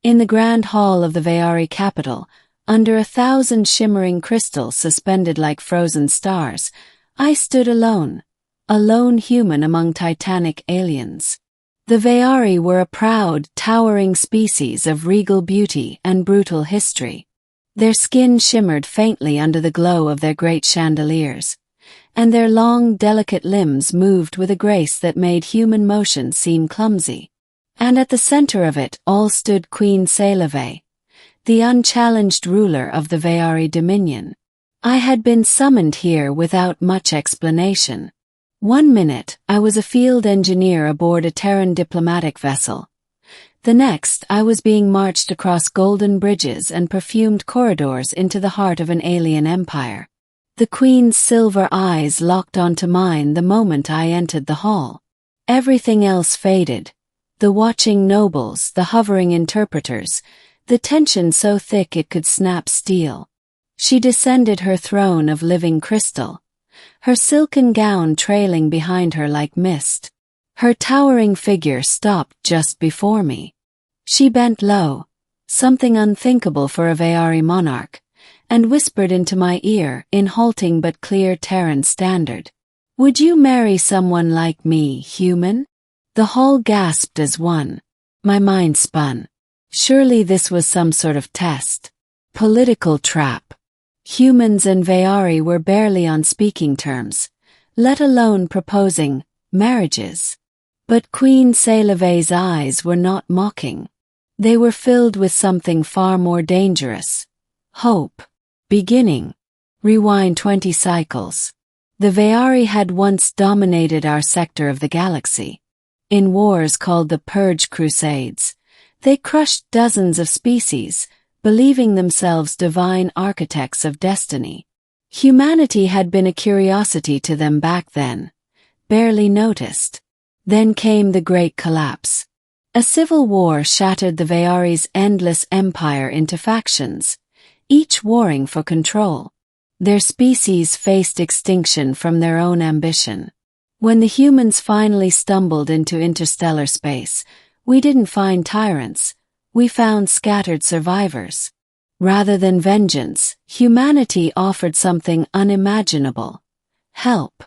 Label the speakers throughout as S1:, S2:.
S1: In the grand hall of the Veari capital, under 1,000 shimmering crystals suspended like frozen stars, I stood alone, a lone human among titanic aliens. The Veari were a proud, towering species of regal beauty and brutal history. Their skin shimmered faintly under the glow of their great chandeliers, and their long, delicate limbs moved with a grace that made human motion seem clumsy. And at the center of it all stood Queen Sci-Fi, the unchallenged ruler of the Veari dominion. I had been summoned here without much explanation. One minute, I was a field engineer aboard a Terran diplomatic vessel. The next, I was being marched across golden bridges and perfumed corridors into the heart of an alien empire. The Queen's silver eyes locked onto mine the moment I entered the hall. Everything else faded. The watching nobles, the hovering interpreters, the tension so thick it could snap steel. She descended her throne of living crystal, her silken gown trailing behind her like mist. Her towering figure stopped just before me. She bent low, something unthinkable for a Veari monarch, and whispered into my ear in halting but clear Terran standard. "Would you marry someone like me, human?" The hall gasped as one. My mind spun. Surely this was some sort of test. Political trap. Humans and Veari were barely on speaking terms, let alone proposing marriages. But Queen Sci-Fi's eyes were not mocking. They were filled with something far more dangerous. Hope. Beginning. Rewind 20 cycles. The Veari had once dominated our sector of the galaxy. In wars called the Purge Crusades, they crushed dozens of species, believing themselves divine architects of destiny. Humanity had been a curiosity to them back then, barely noticed. Then came the Great Collapse. A civil war shattered the Veari's endless empire into factions, each warring for control. Their species faced extinction from their own ambition. When the humans finally stumbled into interstellar space, we didn't find tyrants, we found scattered survivors. Rather than vengeance, humanity offered something unimaginable. Help.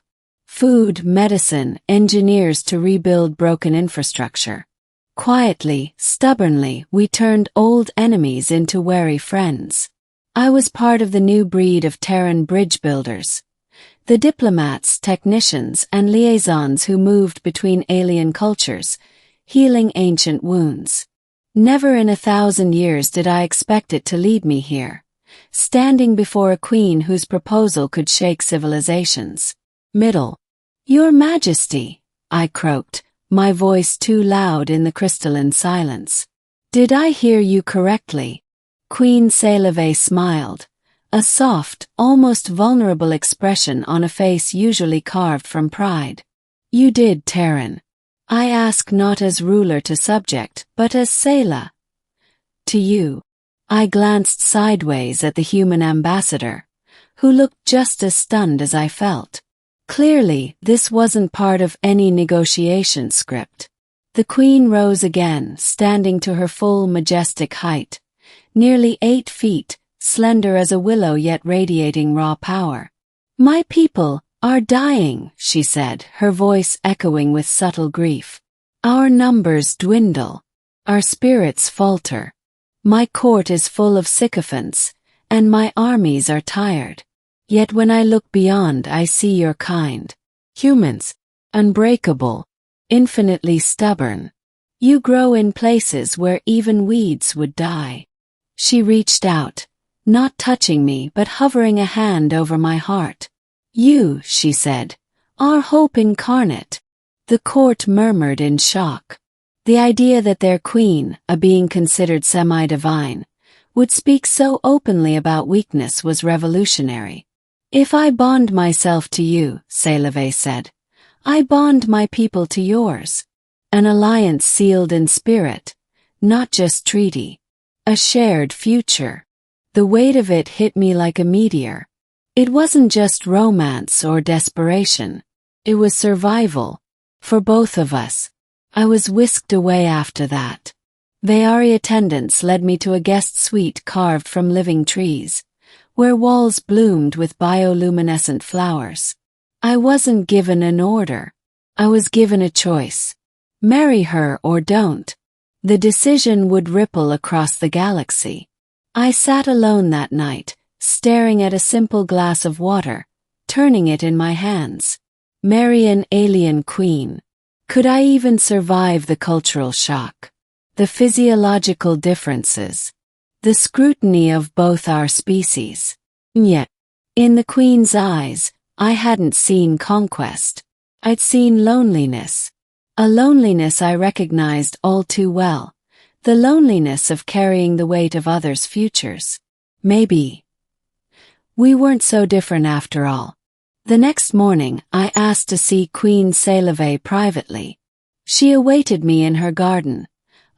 S1: Food, medicine, engineers to rebuild broken infrastructure. Quietly, stubbornly, we turned old enemies into wary friends. I was part of the new breed of Terran bridge builders. The diplomats, technicians, and liaisons who moved between alien cultures, healing ancient wounds. Never in 1,000 years did I expect it to lead me here, standing before a queen whose proposal could shake civilizations. Middle. "Your Majesty," I croaked, my voice too loud in the crystalline silence. "Did I hear you correctly?" Queen Sci-Fi smiled, a soft, almost vulnerable expression on a face usually carved from pride. "You did, Terran. I ask not as ruler to subject, but as Sayla. To you." I glanced sideways at the human ambassador, who looked just as stunned as I felt. Clearly, this wasn't part of any negotiation script. The queen rose again, standing to her full majestic height, nearly 8 feet, slender as a willow yet radiating raw power. "My people are dying," she said, her voice echoing with subtle grief. "Our numbers dwindle. Our spirits falter. My court is full of sycophants, and my armies are tired. Yet when I look beyond, I see your kind. Humans. Unbreakable. Infinitely stubborn. You grow in places where even weeds would die." She reached out, not touching me but hovering a hand over my heart. "You," she said, "are hope incarnate." The court murmured in shock. The idea that their queen, a being considered semi-divine, would speak so openly about weakness was revolutionary. "If I bond myself to you," Sci-Fi said, "I bond my people to yours. An alliance sealed in spirit, not just treaty. A shared future." The weight of it hit me like a meteor. It wasn't just romance or desperation. It was survival. For both of us. I was whisked away after that. Vayari attendants led me to a guest suite carved from living trees, where walls bloomed with bioluminescent flowers. I wasn't given an order. I was given a choice. Marry her or don't. The decision would ripple across the galaxy. I sat alone that night, staring at a simple glass of water, turning it in my hands. Marry an alien queen. Could I even survive the cultural shock? The physiological differences. The scrutiny of both our species. Yet, in the queen's eyes, I hadn't seen conquest. I'd seen loneliness. A loneliness I recognized all too well. The loneliness of carrying the weight of others' futures. Maybe we weren't so different after all. The next morning, I asked to see Queen Sci-Fi privately. She awaited me in her garden,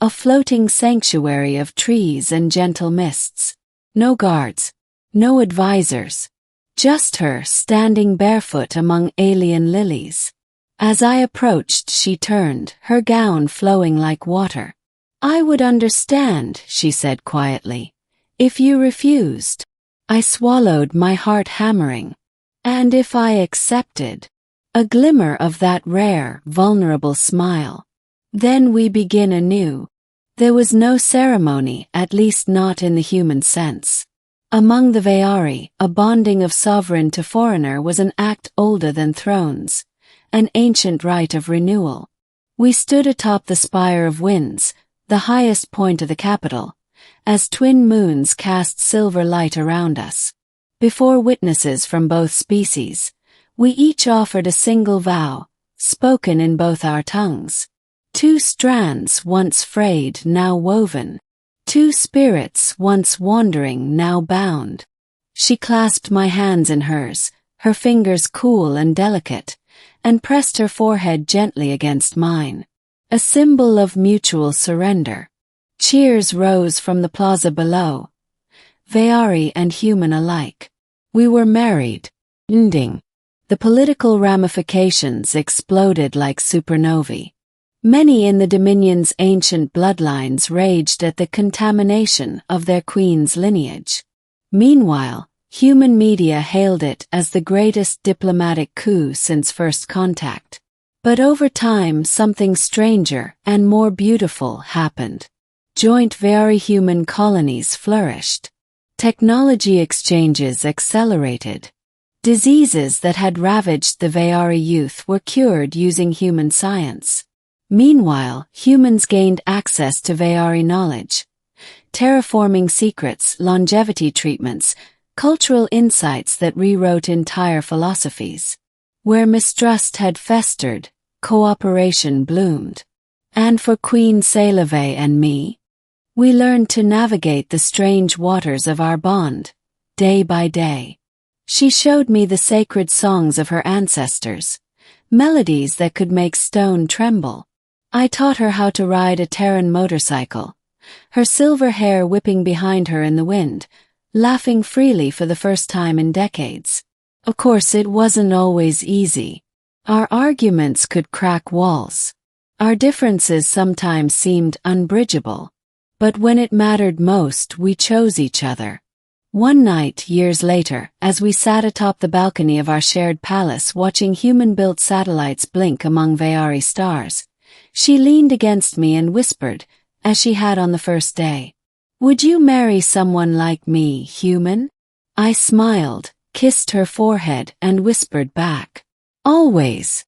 S1: a floating sanctuary of trees and gentle mists. No guards, no advisors, just her standing barefoot among alien lilies. As I approached, she turned, her gown flowing like water. I would understand, she said quietly, if you refused. I swallowed, my heart hammering. And if I accepted? A glimmer of that rare, vulnerable smile. Then we begin anew. There was no ceremony, at least not in the human sense. Among the Vayari, a bonding of sovereign to foreigner was an act older than thrones, an ancient rite of renewal. We stood atop the Spire of Winds, the highest point of the capital, as twin moons cast silver light around us. Before witnesses from both species, we each offered a single vow, spoken in both our tongues. Two strands once frayed, now woven. Two spirits once wandering, now bound. She clasped my hands in hers, her fingers cool and delicate, and pressed her forehead gently against mine. A symbol of mutual surrender. Cheers rose from the plaza below, Vayari and human alike. We were married. Ending. The political ramifications exploded like supernovae. Many in the Dominion's ancient bloodlines raged at the contamination of their queen's lineage. Meanwhile, human media hailed it as the greatest diplomatic coup since first contact. But over time, something stranger and more beautiful happened. Joint Vayari-human colonies flourished. Technology exchanges accelerated. Diseases that had ravaged the Vayari youth were cured using human science. Meanwhile, humans gained access to Vayari knowledge. Terraforming secrets, longevity treatments, cultural insights that rewrote entire philosophies. Where mistrust had festered, cooperation bloomed. And for Queen Sci-Fi and me, we learned to navigate the strange waters of our bond, day by day. She showed me the sacred songs of her ancestors, melodies that could make stone tremble. I taught her how to ride a Terran motorcycle, her silver hair whipping behind her in the wind, laughing freely for the first time in decades. Of course, it wasn't always easy. Our arguments could crack walls. Our differences sometimes seemed unbridgeable. But when it mattered most, we chose each other. One night, years later, as we sat atop the balcony of our shared palace watching human-built satellites blink among Vayari stars, she leaned against me and whispered, as she had on the first day, "Would you marry someone like me, human?" I smiled, kissed her forehead, and whispered back, "Always."